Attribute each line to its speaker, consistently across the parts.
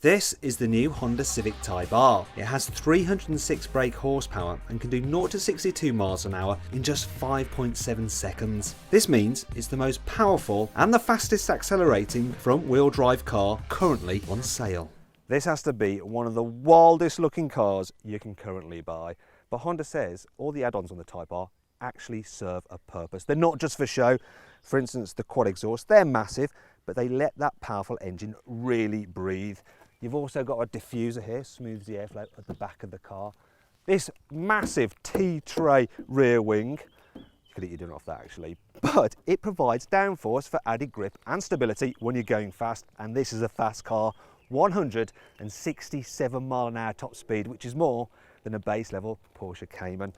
Speaker 1: This is the new Honda Civic Type R. It has 306 brake horsepower and can do 0 to 62 miles an hour in just 5.7 seconds. This means it's the most powerful and the fastest accelerating front-wheel drive car currently on sale. This has to be one of the wildest looking cars you can currently buy. But Honda says all the add-ons on the Type R actually serve a purpose. They're not just for show. For instance, the quad exhaust, they're massive, but they let that powerful engine really breathe. You've also got a diffuser here, smooths the airflow at the back of the car. This massive T-tray rear wing, you could eat your dinner off that actually, but it provides downforce for added grip and stability when you're going fast, and this is a fast car, 167 mile an hour top speed, which is more than a base level Porsche Cayman.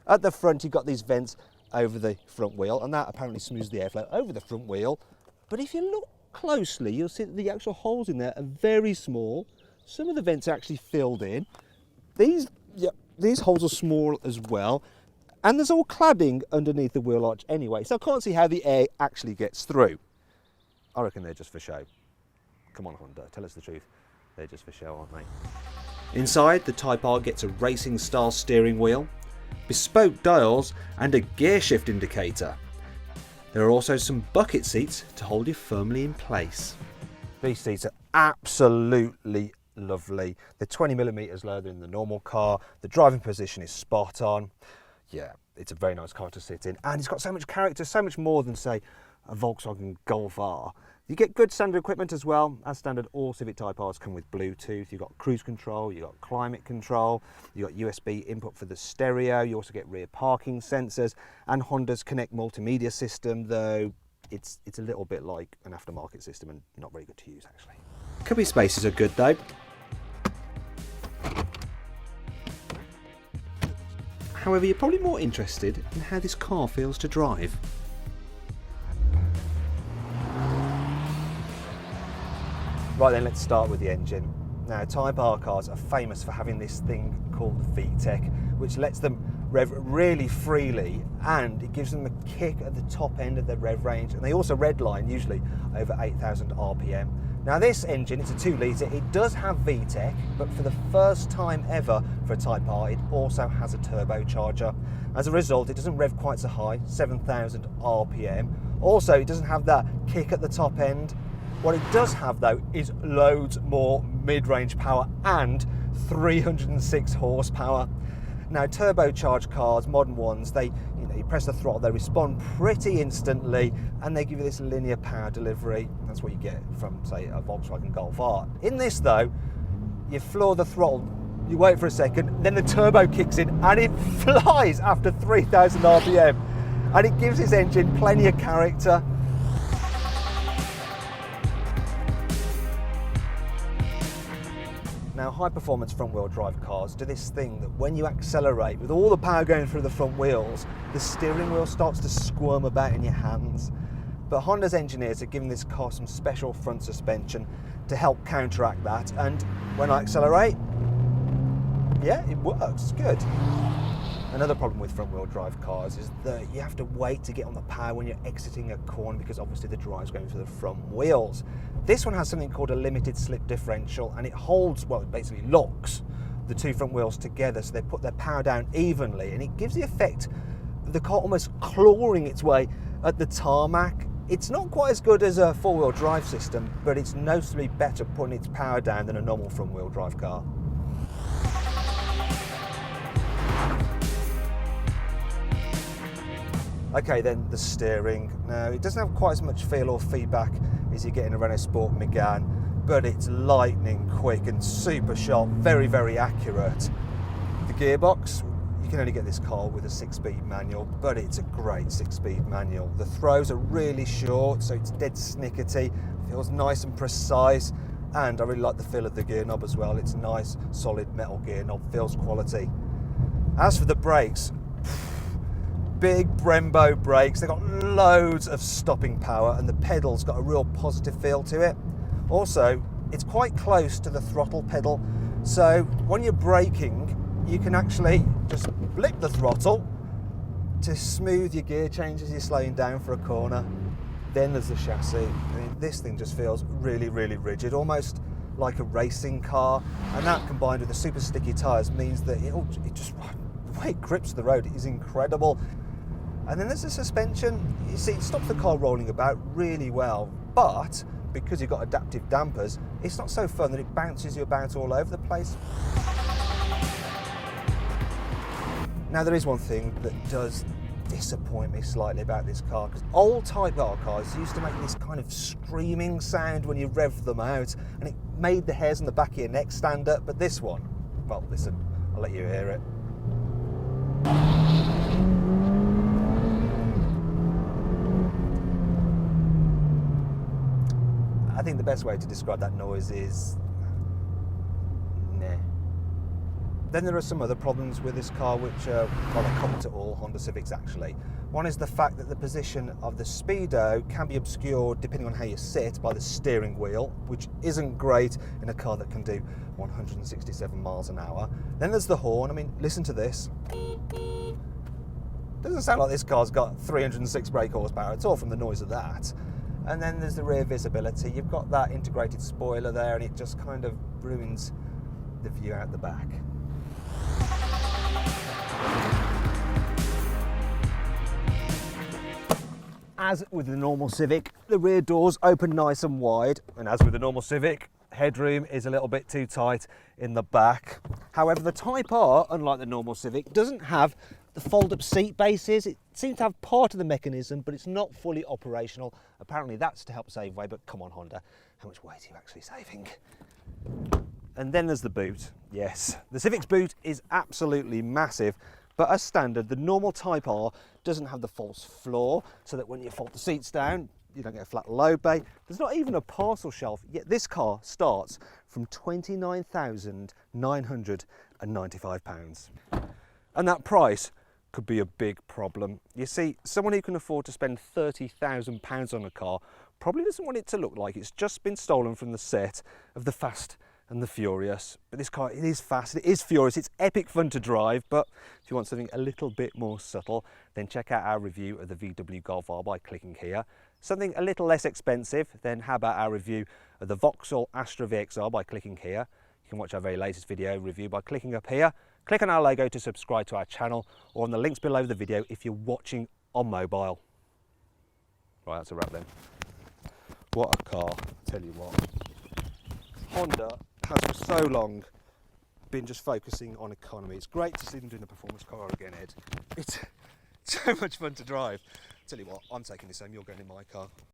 Speaker 1: At the front, you've got these vents over the front wheel, and that apparently smooths the airflow over the front wheel. But if you look closely, you'll see that the actual holes in there are very small. Some of the vents are actually filled in. These holes are small as well, and there's all cladding underneath the wheel arch anyway, so I can't see how the air actually gets through. I reckon they're just for show. Come on, Honda, tell us the truth. They're just for show, aren't they? Inside, the Type R gets a racing style steering wheel, bespoke dials and a gear shift indicator. There are also some bucket seats to hold you firmly in place. These seats are absolutely lovely. They're 20mm lower than the normal car. The driving position is spot on. Yeah, it's a very nice car to sit in, and it's got so much character, so much more than, say, a Volkswagen Golf R. You get good standard equipment as well. As standard, all Civic Type Rs come with Bluetooth. You've got cruise control, you've got climate control, you've got USB input for the stereo, you also get rear parking sensors, and Honda's Connect multimedia system, though it's a little bit like an aftermarket system and not very good to use actually. Cubby spaces are good though. However, you're probably more interested in how this car feels to drive. Right then, let's start with the engine. Now, Type R cars are famous for having this thing called VTEC, which lets them rev really freely, and it gives them a kick at the top end of their rev range, and they also redline usually over 8,000 RPM. Now this engine, it's a 2 litre, it does have VTEC, but for the first time ever for a Type R, it also has a turbocharger. As a result, it doesn't rev quite so high, 7,000 RPM. Also, it doesn't have that kick at the top end. What it does have though is loads more mid-range power and 306 horsepower. Now turbocharged cars, modern ones, you press the throttle, they respond pretty instantly, and they give you this linear power delivery. That's what you get from, say, a Volkswagen Golf R. In this though, you floor the throttle, you wait for a second, then the turbo kicks in and it flies after 3,000 RPM. And it gives this engine plenty of character. Now, high-performance front-wheel drive cars do this thing that when you accelerate, with all the power going through the front wheels, the steering wheel starts to squirm about in your hands. But Honda's engineers have given this car some special front suspension to help counteract that, and when I accelerate, yeah, it works, it's good. Another problem with front-wheel drive cars is that you have to wait to get on the power when you're exiting a corner, because obviously the drive's going through the front wheels. This one has something called a limited slip differential, and it holds, well, it basically locks the two front wheels together, so they put their power down evenly, and it gives the effect of the car almost clawing its way at the tarmac. It's not quite as good as a four-wheel drive system, but it's noticeably better putting its power down than a normal front-wheel drive car. Okay, then the steering. Now, it doesn't have quite as much feel or feedback as you get in a Renault Sport Megane, but it's lightning quick and super sharp, very, very accurate. The gearbox, you can only get this car with a 6-speed manual, but it's a great 6-speed manual. The throws are really short, so it's dead snickety, feels nice and precise, and I really like the feel of the gear knob as well. It's a nice, solid metal gear knob, feels quality. As for the brakes, big Brembo brakes, they've got loads of stopping power, and the pedal's got a real positive feel to it. Also, it's quite close to the throttle pedal, so when you're braking, you can actually just blip the throttle to smooth your gear change as you're slowing down for a corner. Then there's the chassis. I mean, this thing just feels really, really rigid, almost like a racing car, and that combined with the super sticky tyres means that the way it grips the road is incredible. And then there's the suspension. You see, it stops the car rolling about really well, but because you've got adaptive dampers, it's not so fun that it bounces you about all over the place. Now, there is one thing that does disappoint me slightly about this car, because old Type R cars used to make this kind of screaming sound when you rev them out, and it made the hairs on the back of your neck stand up. But this one, well, listen, I'll let you hear it. I think the best way to describe that noise is meh. Then there are some other problems with this car which are common to all Honda Civics actually. One is the fact that the position of the speedo can be obscured depending on how you sit by the steering wheel, which isn't great in a car that can do 167 miles an hour. Then there's the horn. I mean, listen to this. Doesn't sound like this car's got 306 brake horsepower at all from the noise of that. And then there's the rear visibility. You've got that integrated spoiler there, and it just kind of ruins the view out the back. As with the normal Civic, the rear doors open nice and wide, and as with the normal Civic, headroom is a little bit too tight in the back. However, the Type R, unlike the normal Civic, doesn't have the fold-up seat bases. It seems to have part of the mechanism, but it's not fully operational. Apparently that's to help save weight, but come on Honda, how much weight are you actually saving? And then there's the boot. Yes, the Civic's boot is absolutely massive, but as standard, the normal Type R doesn't have the false floor, so that when you fold the seats down, you don't get a flat load bay. There's not even a parcel shelf, yet this car starts from £29,995. And that price could be a big problem. You see, someone who can afford to spend £30,000 on a car probably doesn't want it to look like it's just been stolen from the set of The Fast and the Furious. But this car, it is fast, it is furious, it's epic fun to drive, but if you want something a little bit more subtle, then check out our review of the VW Golf R by clicking here. Something a little less expensive, then how about our review of the Vauxhall Astra VXR by clicking here. You can watch our very latest video review by clicking up here. Click on our logo to subscribe to our channel, or on the links below the video if you're watching on mobile. Right, that's a wrap then. What a car, I tell you what. Honda has for so long been just focusing on economy. It's great to see them doing a performance car again, Ed. It's so much fun to drive. I tell you what, I'm taking this home, you're going in my car.